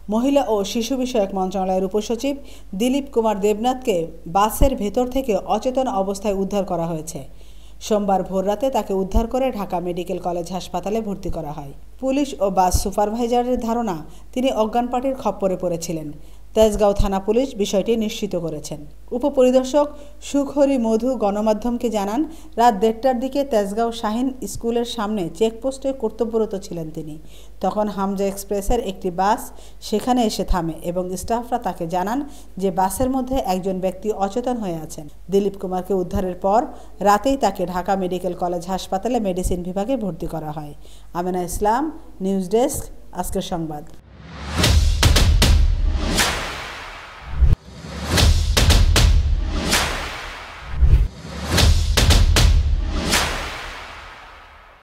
মহিলা ও শিশু বিষয়ক মন্ত্রণালয়ের উপসচিব দিলীপ কুমার দেবনাথকে বাসের ভেতর থেকে অচেতন অবস্থায় উদ্ধার করা হয়েছে। সোমবার ভোররাতে তাকে উদ্ধার করে ঢাকা মেডিকেল কলেজ হাসপাতালে ভর্তি করা হয়। পুলিশ ও বাস সুপারভাইজারের ধারণা তিনি অজ্ঞান পার্টির খপ্পরে পড়েছিলেন। তেজগাঁও থানা পুলিশ বিষয়টি নিশ্চিত করেছেন। উপপরিদর্শক সুখহরি মধু গণমাধ্যমকে জানান, রাত 1:30টার দিকে তেজগাঁও শাহীন স্কুলের সামনে চেকপোস্টে কর্তব্যরত ছিলেন তিনি। তখন হামজা এক্সপ্রেসের একটি বাস সেখানে এসে থামে এবং স্টাফরা তাকে জানান যে বাসের মধ্যে একজন ব্যক্তি অচেতন হয়ে আছেন। দিলীপ কুমারকে উদ্ধারের পর রাতেই তাকে ঢাকা মেডিকেল কলেজ হাসপাতালে মেডিসিন বিভাগে ভর্তি করা হয়। আমেনা ইসলাম, নিউজ ডেস্ক, আজকের সংবাদ।